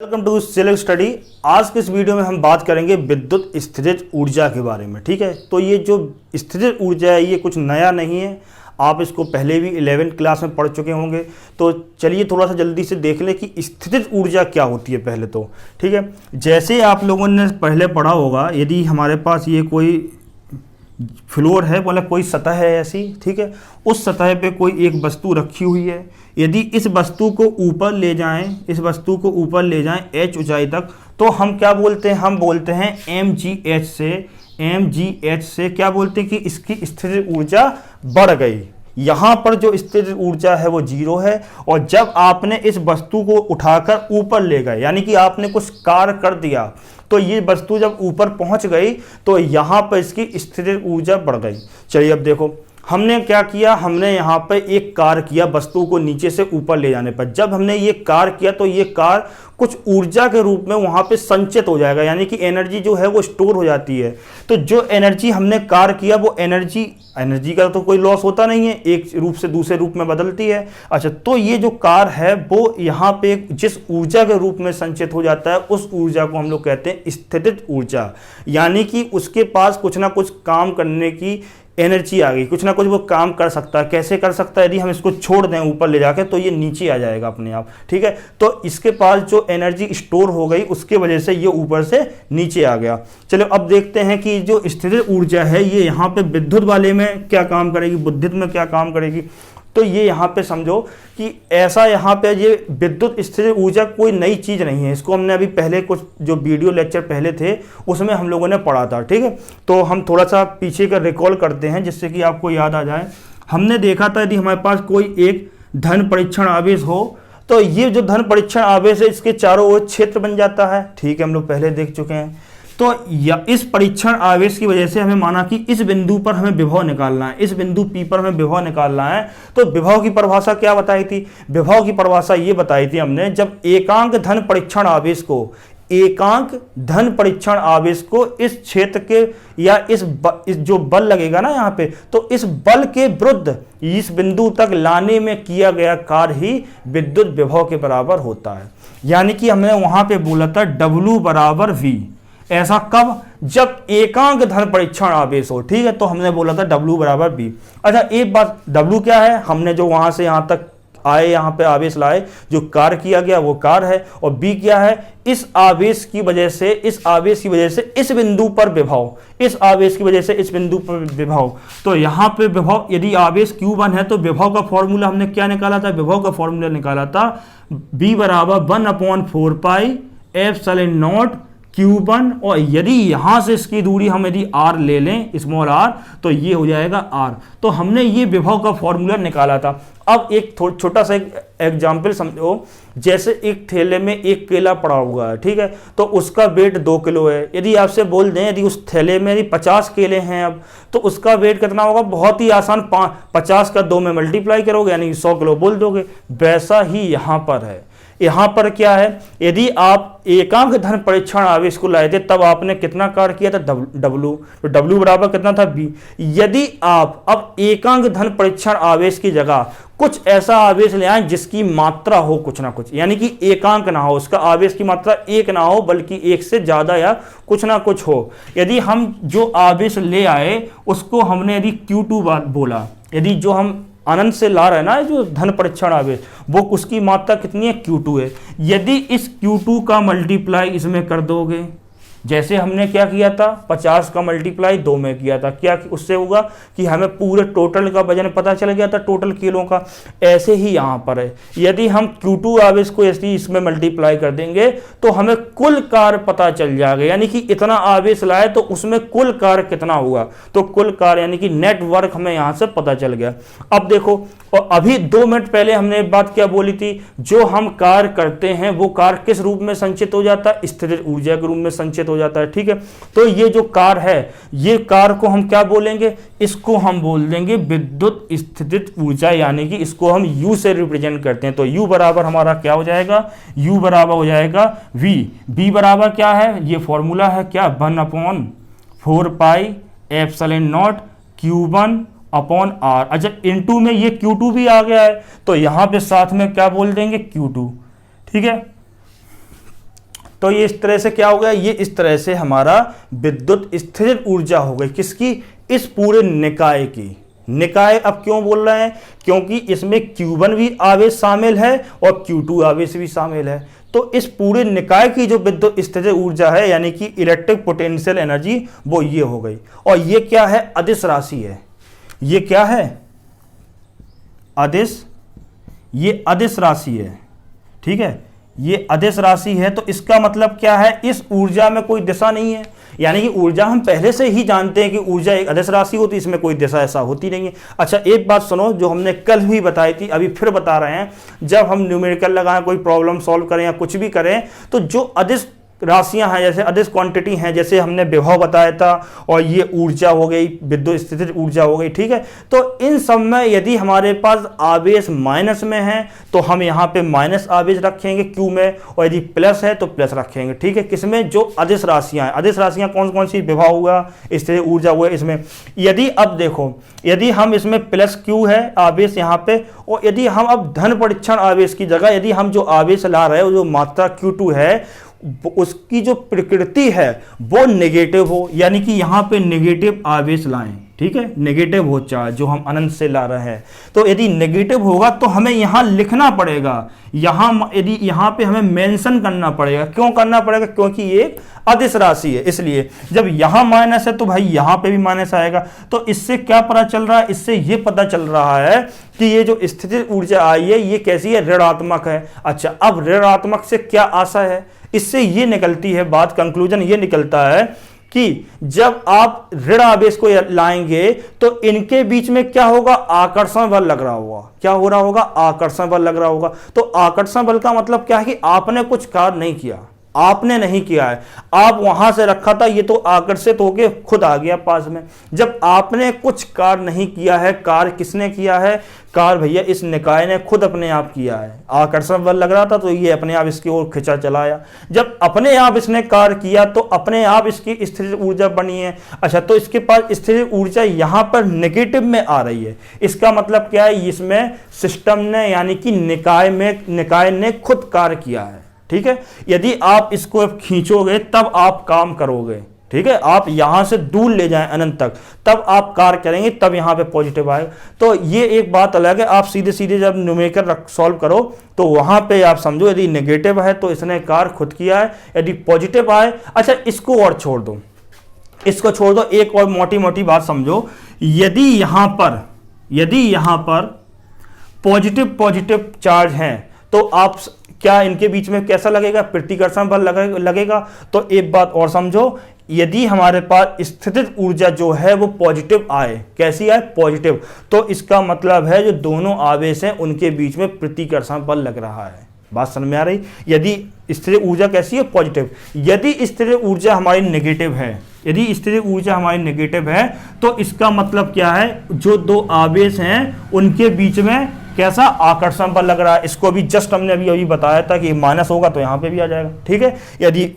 Welcome to select study. आज के इस वीडियो में हम बात करेंगे विद्युत स्थितिज ऊर्जा के बारे में। ठीक है, तो ये जो स्थितिज ऊर्जा है ये कुछ नया नहीं है, आप इसको पहले भी 11th क्लास में पढ़ चुके होंगे। तो चलिए थोड़ा सा जल्दी से देख लें कि स्थितिज ऊर्जा क्या होती है पहले तो। ठीक है, जैसे आप लोगों ने पहले पढ़ा होगा, यदि हमारे पास ये कोई फ्लोर है, मतलब कोई सतह है ऐसी, ठीक है, उस सतह पे कोई एक वस्तु रखी हुई है। यदि इस वस्तु को ऊपर ले जाएं, इस वस्तु को ऊपर ले जाएं h ऊंचाई तक, तो हम क्या बोलते हैं? हम बोलते हैं mgh से क्या बोलते हैं कि इसकी स्थितिज ऊर्जा बढ़ गई। यहाँ पर जो स्थितिज ऊर्जा है वो 0 है, और जब आपने इस वस्तु को उठाकर ऊपर ले गए, यानी कि आपने कुछ कार्य कर दिया, तो ये वस्तु जब ऊपर पहुंच गई तो यहाँ पर इसकी स्थितिज ऊर्जा बढ़ गई। चलिए अब देखो, हमने क्या किया, हमने यहाँ पर एक कार्य किया वस्तु को नीचे से ऊपर ले जाने पर। जब हमने ये कार्य किया तो ये कार्य कुछ ऊर्जा के रूप में वहाँ पे संचित हो जाएगा, यानी कि एनर्जी जो है वो स्टोर हो जाती है। तो जो एनर्जी हमने कार्य किया वो एनर्जी का तो कोई लॉस होता नहीं है, एक रूप से दूसरे रूप में बदलती है। अच्छा, तो ये जो कार्य है वो यहाँ पे जिस ऊर्जा के रूप में संचित हो जाता है उस ऊर्जा को हम लोग कहते हैं स्थितिज ऊर्जा। यानी कि उसके पास कुछ ना कुछ काम करने की एनर्जी आ गई, कुछ ना कुछ वो काम कर सकता है। कैसे कर सकता है? यदि हम इसको छोड़ दें ऊपर ले जाके तो ये नीचे आ जाएगा अपने आप। ठीक है, तो इसके पास जो एनर्जी स्टोर हो गई उसके वजह से ये ऊपर से नीचे आ गया। चलो अब देखते हैं कि जो स्थितिज ऊर्जा है ये यहाँ पे विद्युत वाले में क्या काम करेगी, विद्युत में क्या काम करेगी। तो ये यहाँ पे समझो कि ऐसा यहाँ पे ये विद्युत स्थितिज ऊर्जा कोई नई चीज़ नहीं है। इसको हमने अभी पहले कुछ जो वीडियो लेक्चर पहले थे उसमें हम लोगों ने पढ़ा था। ठीक है, तो हम थोड़ा सा पीछे का रिकॉल करते हैं जिससे कि आपको याद आ जाए। हमने देखा था यदि हमारे पास कोई एक धन परीक्षण आवेश हो तो ये जो धन परीक्षण आवेश है इसके चारों ओर क्षेत्र बन जाता है। ठीक है, हम लोग पहले देख चुके हैं। तो इस परीक्षण आवेश की वजह से हमें माना कि इस बिंदु पर हमें विभव निकालना है, इस बिंदु P पर हमें विभव निकालना है। तो विभव की परिभाषा क्या बताई थी? विभव की परिभाषा ये बताई थी हमने, जब एकांक धन परीक्षण आवेश को इस क्षेत्र के या इस जो बल लगेगा ना यहाँ पे, तो इस बल के विरुद्ध इस बिंदु तक लाने में किया गया कार्य ही विद्युत विभव के बराबर होता है। यानी कि हमने वहां पे बोला था W बराबर V। ऐसा कब? जब एकांक धन परीक्षण आवेश हो। ठीक है, तो हमने बोला था W बराबर B। अच्छा, एक बात, W क्या है? हमने जो वहां से यहां तक आए, यहाँ पे आवेश लाए, जो कार्य किया गया वो कार्य है। और B क्या है? इस आवेश की वजह से इस बिंदु पर विभव, इस आवेश की वजह से इस बिंदु पर विभव। तो यहाँ पे विभव, यदि आवेश Q1 है तो विभव का फॉर्मूला हमने क्या निकाला था? विभव का फॉर्मूला निकाला था B बराबर 1/4 पाई एप्सिलॉन नॉट Q1। और यदि यहां से इसकी दूरी हम यदि r ले लें, स्मॉल r, तो ये हो जाएगा r। तो हमने ये विभव का फॉर्मूला निकाला था। अब एक छोटा सा एक एग्जाम्पल समझो, जैसे एक थैले में एक केला पड़ा हुआ है। ठीक है, तो उसका वेट 2 किलो है। यदि आपसे बोल दें यदि उस थैले में यदि 50 केले हैं अब, तो उसका वेट कितना होगा? बहुत ही आसान, 50 का 2 में मल्टीप्लाई करोगे यानी 100 किलो बोल दोगे। वैसा ही यहाँ पर है। यहाँ पर क्या है? यदि आप एकांक धन परीक्षण आवेश को लाए थे तब आपने कितना कार्य किया था? W। तो W बराबर कितना था? B। यदि आप अब एकांक धन परीक्षण आवेश की जगह कुछ ऐसा आवेश ले आए जिसकी मात्रा हो कुछ ना कुछ, यानी कि एकांक ना हो, उसका आवेश की मात्रा 1 ना हो बल्कि 1 से ज्यादा या कुछ ना कुछ हो। यदि हम जो आवेश ले आए उसको हमने यदि Q2 बोला, यदि जो हम अनंत से ला रहे हैं ना जो धन परीक्षण आवेश, वो उसकी मात्रा कितनी है? Q2 है। यदि इस Q2 का मल्टीप्लाई इसमें कर दोगे, जैसे हमने क्या किया था, 50 का मल्टीप्लाई 2 में किया था, क्या उससे होगा कि हमें पूरे टोटल का वजन पता चल गया था, टोटल किलो का। ऐसे ही यहाँ पर है, यदि हम Q2 आवेश को ऐसे इसमें मल्टीप्लाई कर देंगे तो हमें कुल कार्य पता चल जाएगा। यानी कि इतना आवेश लाए तो उसमें कुल कार्य कितना होगा, तो कुल कार्य यानी कि नेटवर्क हमें यहाँ से पता चल गया। अब देखो, और अभी 2 मिनट पहले हमने एक बात क्या बोली थी? जो हम कार्य करते हैं वो कार्य किस रूप में संचित हो जाता है? स्थितिज ऊर्जा के रूप में संचित हो जाता है। ठीक है, तो ये जो कार्य है, ये कार्य को हम क्या बोलेंगे? इसको हम बोल देंगे विद्युत स्थितिज ऊर्जा, यानी कि इसको हम U से रिप्रेजेंट करते हैं। तो U बराबर हमारा क्या हो जाएगा? U बराबर हो जाएगा V। B बराबर क्या है? ये फॉर्मूला है क्या? 1/4 pi epsilon not Q1 upon R। अच्छा, इनटू में ये Q2 भी आ गया है तो यहां पे साथ में क्या बोल देंगे? Q2। ठीक है, तो ये इस तरह से क्या हो गया, ये इस तरह से हमारा विद्युत स्थिर ऊर्जा हो गई किसकी, इस पूरे निकाय की। निकाय अब क्यों बोल रहे हैं, क्योंकि इसमें Q1 भी आवेश शामिल है और Q2 आवेश भी शामिल है। तो इस पूरे निकाय की जो विद्युत स्थिर ऊर्जा है यानी कि इलेक्ट्रिक पोटेंशियल एनर्जी, वो ये हो गई। और ये क्या है, अदिश राशि है। ये क्या है, अदिश, ये अदिश राशि है, ठीक है, ये अदिश राशि है। तो इसका मतलब क्या है, इस ऊर्जा में कोई दिशा नहीं है, यानी कि ऊर्जा हम पहले से ही जानते हैं कि ऊर्जा एक अदिश राशि होती है, इसमें कोई दिशा ऐसा होती नहीं है। अच्छा एक बात सुनो, जो हमने कल भी बताई थी, अभी फिर बता रहे हैं, जब हम न्यूमेरिकल लगाएं, कोई प्रॉब्लम सॉल्व करें या कुछ भी करें, तो जो अदिश राशियां हैं, जैसे अदिश क्वांटिटी हैं, जैसे हमने विभव बताया था, और ये ऊर्जा हो गई, विद्युत स्थिर ऊर्जा हो गई, ठीक है। तो इन सब में यदि हमारे पास आवेश माइनस में है तो हम यहाँ पे माइनस आवेश रखेंगे Q में, और यदि प्लस है तो प्लस रखेंगे, ठीक है। किसमें, जो अदिश राशियां हैं। अदिश राशियां कौन कौन सी, विभव हुआ, स्थिर ऊर्जा हुआ इसमें। यदि अब देखो, यदि हम इसमें प्लस Q है आवेश यहाँ पे, और यदि हम अब धन परीक्षण आवेश की जगह यदि हम जो आवेश ला रहे हैं, जो मात्रा Q2 है, उसकी जो प्रकृति है वो नेगेटिव हो, यानी कि यहाँ पे नेगेटिव आवेश लाएं, ठीक है, नेगेटिव हो चार्ज जो हम अनंत से ला रहे हैं। तो यदि नेगेटिव होगा तो हमें यहाँ लिखना पड़ेगा, यहाँ यदि यहाँ पे हमें मेंशन करना पड़ेगा। क्यों करना पड़ेगा, क्योंकि ये एक अदिश राशि है, इसलिए जब यहाँ माइनस है तो भाई यहाँ पे भी माइनस आएगा। तो इससे क्या पता चल रहा है, इससे ये पता चल रहा है कि ये जो स्थिर ऊर्जा आई है ये कैसी है, ऋणात्मक है। अच्छा, अब ऋणात्मक से क्या आशा है, इससे ये निकलती है बात, कंक्लूजन ये निकलता है कि जब आप ऋण आवेश को लाएंगे तो इनके बीच में क्या होगा, आकर्षण बल लग रहा होगा। क्या हो रहा होगा, आकर्षण बल लग रहा होगा। तो आकर्षण बल का मतलब क्या है कि आपने कुछ कार्य नहीं किया, आपने नहीं किया है, आप वहां से रखा था, ये तो आकर्षित होके खुद आ गया पास में। जब आपने कुछ कार्य नहीं किया है, कार्य किसने किया है, कार्य भैया इस निकाय ने खुद अपने आप किया है। आकर्षण बल लग रहा था तो ये अपने आप इसकी ओर खिंचा चला आया। जब अपने आप इसने कार्य किया तो अपने आप इसकी स्थिर ऊर्जा बनी है। अच्छा, तो इसके पास स्थिर ऊर्जा यहां पर नेगेटिव में आ रही है। इसका मतलब क्या है, इसमें सिस्टम ने यानी कि निकाय ने खुद कार्य किया है, ठीक है। यदि आप इसको खींचोगे तब आप काम करोगे, ठीक है। आप यहां से दूर ले जाएं अनंत तक, तब आप कार्य करेंगे, तब यहां पे पॉजिटिव आएगा। तो ये एक बात अलग है। आप सीधे सीधे जब न्यूमेरिकल सॉल्व करो तो वहां पे आप समझो, यदि नेगेटिव है तो इसने कार्य खुद किया है, यदि पॉजिटिव आए। अच्छा, इसको और छोड़ दो, इसको छोड़ दो, एक और मोटी मोटी बात समझो। यदि यहां पर पॉजिटिव चार्ज है तो आप क्या इनके बीच में कैसा लगेगा, प्रतिकर्षण बल लगेगा। तो एक बात और समझो, यदि हमारे पास स्थितिज ऊर्जा जो है वो पॉजिटिव आए, कैसी आए, पॉजिटिव, तो इसका मतलब है जो दोनों आवेश हैं उनके बीच में प्रतिकर्षण बल लग रहा है। बात समझ में आ रही। यदि स्थिर ऊर्जा कैसी है, पॉजिटिव। यदि स्थिर ऊर्जा हमारी नेगेटिव है, यदि स्थिर ऊर्जा हमारी नेगेटिव है तो इसका मतलब क्या है, जो दो आवेश हैं उनके बीच में कैसा आकर्षण बल लग रहा है। इसको भी जस्ट हमने अभी बताया था कि माइनस होगा तो यहां पे भी आ जाएगा, ठीक है। यदि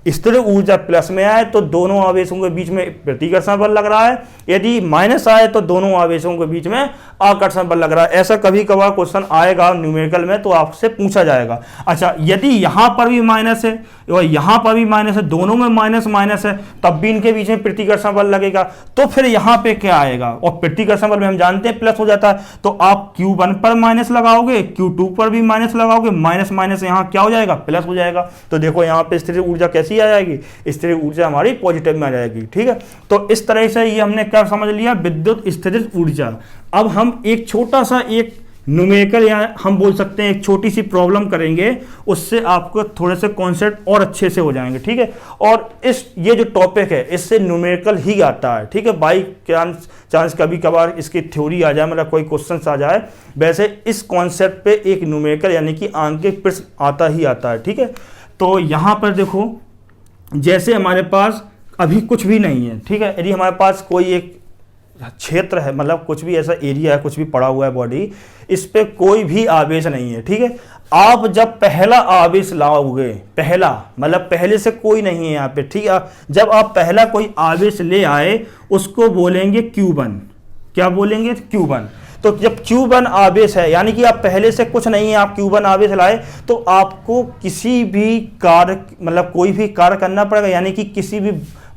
स्थिर ऊर्जा प्लस में आए तो दोनों आवेशों के बीच में प्रतिकर्षण बल लग रहा है, यदि माइनस आए तो दोनों आवेशों के बीच में आकर्षण बल लग रहा है। ऐसा कभी कभार क्वेश्चन आएगा न्यूमेरिकल में तो आपसे पूछा जाएगा। अच्छा, यदि यहां पर भी माइनस है और यहां पर भी माइनस है, दोनों में माइनस माइनस है, तब भी इनके बीच में प्रतिकर्षण बल लगेगा। तो फिर यहां पे क्या आएगा, और प्रतिकर्षण बल में हम जानते हैं प्लस हो जाता है, तो आप Q1 पर माइनस लगाओगे, Q2 पर भी माइनस लगाओगे, माइनस माइनस यहां क्या हो जाएगा, प्लस हो जाएगा। तो देखो यहां पे स्थिर ऊर्जा कैसी आ जाएगी, स्थिर ऊर्जा हमारी पॉजिटिव में आ जाएगी, ठीक है। तो इस तरह से ये हमने क्या समझ लिया, विद्युत स्थिर ऊर्जा। अब हम एक छोटा सा एक न्यूमेरिकल या हम बोल सकते हैं एक छोटी सी प्रॉब्लम करेंगे, उससे आपको थोड़े से कॉन्सेप्ट और अच्छे से हो जाएंगे, ठीक है। और ये जो टॉपिक है इससे न्यूमेरिकल ही आता है, ठीक है। बाई चांस कभी कभार इसकी थ्योरी आ जाए, मतलब कोई क्वेश्चन आ जाए, वैसे इस कॉन्सेप्ट पे एक न्यूमेरिकल यानी कि आंकिक प्रश्न आता ही आता है, ठीक है। तो यहाँ पर देखो, जैसे हमारे पास अभी कुछ भी नहीं है, ठीक है। यदि हमारे पास कोई एक क्षेत्र है, मतलब कुछ भी ऐसा एरिया है, कुछ भी पड़ा हुआ है बॉडी, इस पे कोई भी आवेश नहीं है, ठीक है। आप जब पहला आवेश लाओगे, पहला मतलब पहले से कोई नहीं है यहाँ पे, ठीक है। जब आप पहला कोई आवेश ले आए उसको बोलेंगे Q1। क्या बोलेंगे, Q1। तो जब Q1 आवेश है, यानी कि आप पहले से कुछ नहीं है, आप Q1 आवेश लाए, तो आपको किसी भी कार्य, मतलब कोई भी कार्य करना पड़ेगा, यानी कि किसी भी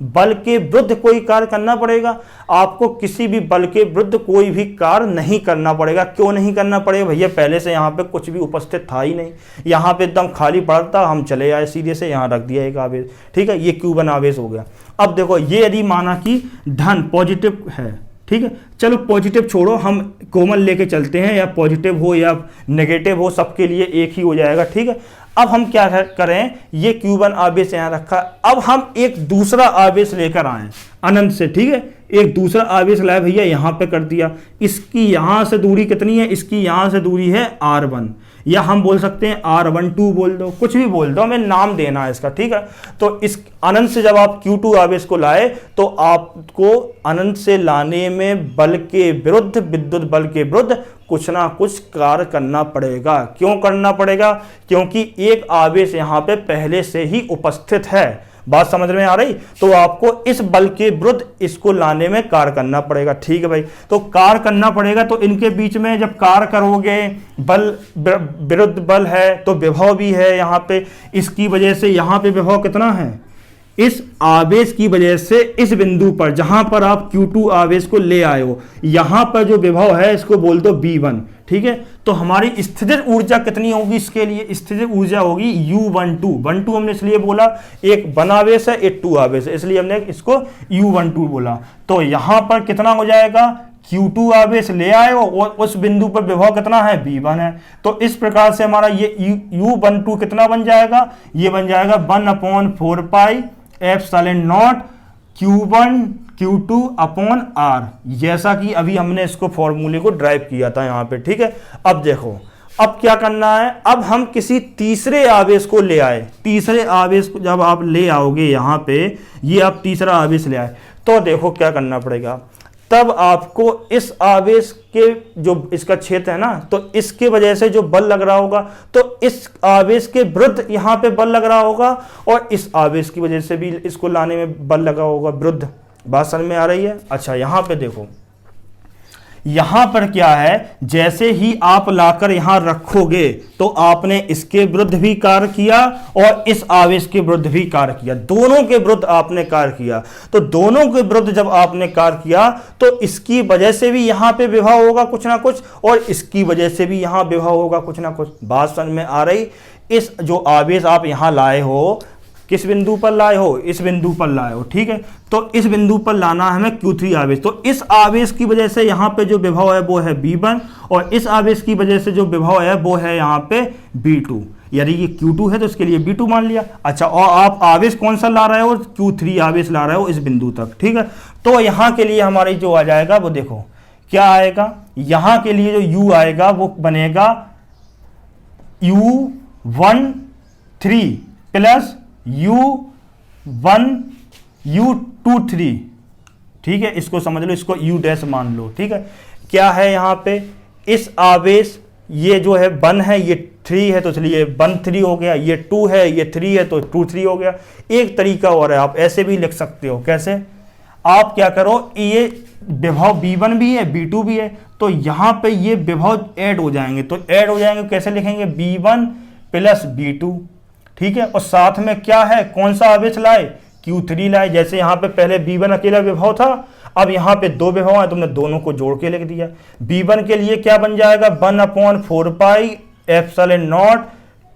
बल के विरुद्ध कोई कार्य करना पड़ेगा। आपको किसी भी बल के विरुद्ध कोई भी कार्य नहीं करना पड़ेगा। क्यों नहीं करना पड़ेगा भैया? पहले से यहाँ पे कुछ भी उपस्थित था ही नहीं, यहाँ पे एकदम खाली पड़ा था, हम चले आए सीधे से, यहाँ रख दिया एक आवेश, ठीक है, ये Q1 आवेश हो गया। अब देखो, ये यदि माना कि धन पॉजिटिव है, ठीक है, चलो पॉजिटिव छोड़ो, हम कॉमन लेके चलते हैं, या पॉजिटिव हो या नेगेटिव हो, सबके लिए एक ही हो जाएगा, ठीक है। अब हम क्या करें, ये Q1 आवेश यहाँ रखा, अब हम एक दूसरा आवेश लेकर आए अनंत से, ठीक है, एक दूसरा आवेश लाए भैया, यहाँ पे कर दिया। इसकी यहाँ से दूरी कितनी है? इसकी यहाँ से दूरी है R1, या हम बोल सकते हैं R12 बोल दो, कुछ भी बोल दो, हमें नाम देना है इसका, ठीक है। तो इस अनंत से जब आप Q2 आवेश को लाए, तो आपको अनंत से लाने में बल के विरुद्ध, विद्युत बल के विरुद्ध कुछ ना कुछ कार्य करना पड़ेगा। क्यों करना पड़ेगा? क्योंकि एक आवेश यहाँ पे पहले से ही उपस्थित है। बात समझ में आ रही? तो आपको इस बल के विरुद्ध इसको लाने में कार्य करना पड़ेगा, ठीक है भाई। तो कार्य करना पड़ेगा, तो इनके बीच में जब कार्य करोगे, बल विरुद्ध बल है तो विभव भी है यहाँ पे, इसकी वजह से यहाँ पे विभव कितना है? इस आवेश की वजह से इस बिंदु पर जहां पर आप Q2 आवेश को ले आए हो, यहां पर जो विभव है इसको बोल दो V1, ठीक है। तो हमारी स्थितिज ऊर्जा कितनी होगी? इसके लिए स्थितिज ऊर्जा होगी U12। हमने इसलिए बोला, एक वन आवेश है, एक 2 आवेश है, इसलिए हमने इसको U12 बोला। तो यहां पर कितना हो जाएगा? Q2 आवेश ले आए हो और उस बिंदु पर विभव कितना है? V1 है। तो इस प्रकार से हमारा ये U12 कितना बन जाएगा? ये बन जाएगा 1/4 pi epsilon not Q1 Q2 upon R, जैसा कि अभी हमने इसको फॉर्मूले को ड्राइव किया था यहाँ पे, ठीक है। अब देखो, अब क्या करना है, अब हम किसी तीसरे आवेश को ले आए। तीसरे आवेश को जब आप ले आओगे यहाँ पे, ये आप तीसरा आवेश ले आए, तो देखो क्या करना पड़ेगा। तब आपको इस आवेश के जो इसका क्षेत्र है ना, तो इसके वजह से जो बल लग रहा होगा, तो इस आवेश के विरुद्ध यहाँ पे बल लग रहा होगा, और इस आवेश की वजह से भी इसको लाने में बल लगा होगा विरुद्ध। बात समझ में आ रही है? अच्छा, यहाँ पे देखो, यहां पर क्या है, जैसे ही आप लाकर यहां रखोगे, तो आपने इसके विरुद्ध भी कार्य किया और इस आवेश के विरुद्ध भी कार्य किया, दोनों के विरुद्ध आपने कार्य किया। तो दोनों के विरुद्ध जब आपने कार्य किया, तो इसकी वजह से भी यहां पे विभव होगा कुछ ना कुछ, और इसकी वजह से भी यहां विभव होगा कुछ ना कुछ। बात समझ में आ रही? इस जो आवेश आप यहां लाए हो, किस बिंदु पर लाए हो? इस बिंदु पर लाए हो, ठीक है। तो इस बिंदु पर लाना है हमें Q3 आवेश। तो इस आवेश की वजह से यहाँ पे जो विभव है वो है V1, और इस आवेश की वजह से जो विभव है वो है यहाँ पे V2। यदि ये Q2 है तो इसके लिए V2 मान लिया। अच्छा, और आप आवेश कौन सा ला रहे हो? Q3 आवेश ला रहे हो इस बिंदु तक, ठीक है। तो यहाँ के लिए हमारी जो आ जाएगा वो देखो क्या आएगा, यहाँ के लिए जो U आएगा वो बनेगा U13 प्लस U23, ठीक है। इसको समझ लो, इसको U डैश मान लो, ठीक है। क्या है यहाँ पे? इस आवेश, ये जो है 1 है, ये 3 है, तो इसलिए 1 3 हो गया। ये 2 है, ये 3 है, तो 2 3 हो गया। एक तरीका और है, आप ऐसे भी लिख सकते हो। कैसे? आप क्या करो, ये विभव V1 भी है, V2 भी है, तो यहाँ पे ये विभव ऐड हो जाएंगे। तो ऐड हो जाएंगे, कैसे लिखेंगे? V1 प्लस V2, ठीक है। और साथ में क्या है, कौन सा आवेश लाए? Q3 लाए। जैसे यहाँ पे पहले V1 अकेला विभव था, अब यहाँ पे 2 विभव हैं, तुमने दोनों को जोड़ के लिख दिया। V1 के लिए क्या बन जाएगा? 1/4 पाई एप्सिलॉन नॉट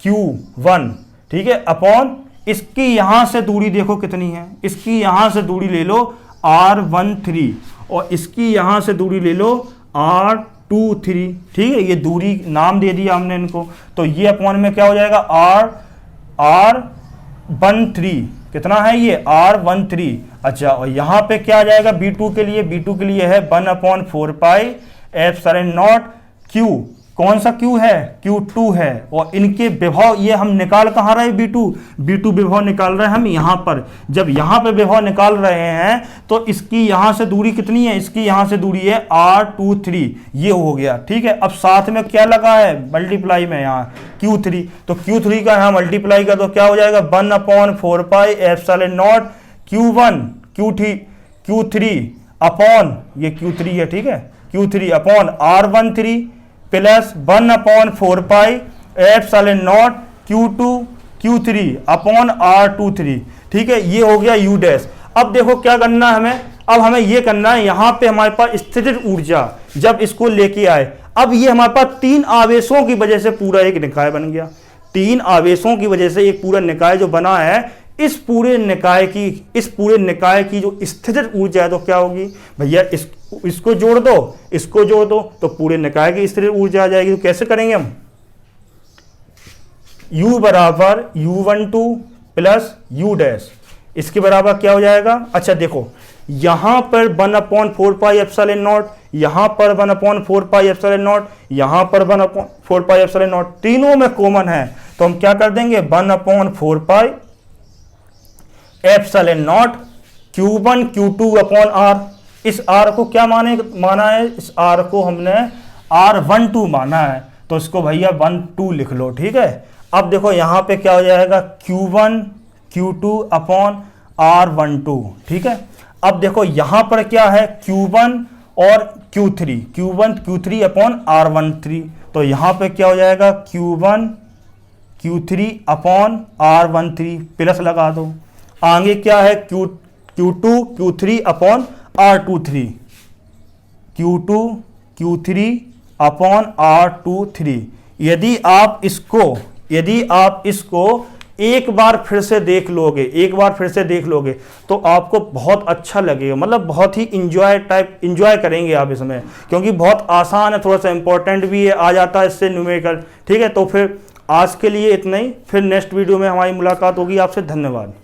Q1, ठीक है, अपॉन इसकी यहाँ से दूरी देखो कितनी है, इसकी यहाँ से दूरी ले लो R13, और इसकी यहाँ से दूरी ले लो R23, ठीक है। ये दूरी नाम दे दिया हमने इनको। तो ये अपॉन में क्या हो जाएगा? R13 कितना है ये? R13। अच्छा, और यहाँ पे क्या आ जाएगा B2 के लिए? B2 के लिए है 1/4 पाई एप्सिलॉन नॉट Q। कौन सा Q है? Q2 है। और इनके विभव ये हम निकाल कहाँ रहे? B2 विभव निकाल रहे हैं हम यहाँ पर। जब यहाँ पे विभव निकाल रहे हैं, तो इसकी यहाँ से दूरी कितनी है? इसकी यहाँ से दूरी है R23, ये हो गया, ठीक है। अब साथ में क्या लगा है? मल्टीप्लाई में यहाँ Q3, तो Q3 का यहाँ मल्टीप्लाई का तो क्या हो जाएगा? 1/4 pi epsilon not Q1 Q3 upon ये Q3 है, ठीक है, Q3 upon R13 plus 1/4 pi epsilon not Q2 Q3 upon R23। ठीक है, ये हो गया U डैश। अब देखो क्या करना है हमें, अब हमें ये करना है, यहां पे हमारे पास स्थितिज ऊर्जा जब इसको लेके आए, अब ये हमारे पास 3 आवेशों की वजह से पूरा एक निकाय बन गया। 3 आवेशों की वजह से एक पूरा निकाय जो बना है, इस पूरे निकाय की जो स्थितिज ऊर्जा है तो क्या होगी भैया, इसको जोड़ दो, इसको जोड़ दो, तो पूरे निकाय की स्थितिज ऊर्जा आ जाएगी। तो कैसे करेंगे हम, U बराबर U12 प्लस U डैश, इसके बराबर क्या हो जाएगा। अच्छा देखो, यहां पर 1/4 पाई एप्सिलॉन नॉट, यहां पर 1/4 पाई एप्सिलॉन नॉट, यहां पर 1/4 पाई एप्सिलॉन नॉट, तीनों में कॉमन है, तो हम क्या कर देंगे 1/4 pi epsilon not Q1 Q2 upon R। इस R को क्या माना है, इस R को हमने R12 माना है, तो इसको भैया 12 लिख लो। ठीक है, अब देखो यहां पे क्या हो जाएगा Q1 Q2 अपॉन R12। ठीक है, अब देखो यहां पर क्या है Q1 और Q3 Q3 अपॉन R13, तो यहां पे क्या हो जाएगा Q1 Q3 upon R13 plus लगा दो। आगे क्या है Q2 Q3 upon R23, Q2 Q3 upon R23। यदि आप इसको एक बार फिर से देख लोगे तो आपको बहुत अच्छा लगेगा, मतलब बहुत ही इंजॉय करेंगे आप इसमें, क्योंकि बहुत आसान है, थोड़ा सा इंपॉर्टेंट भी है, आ जाता है इससे न्यूमेरिकल। ठीक है, तो फिर आज के लिए इतना ही, फिर नेक्स्ट वीडियो में हमारी मुलाकात होगी। आपसे धन्यवाद।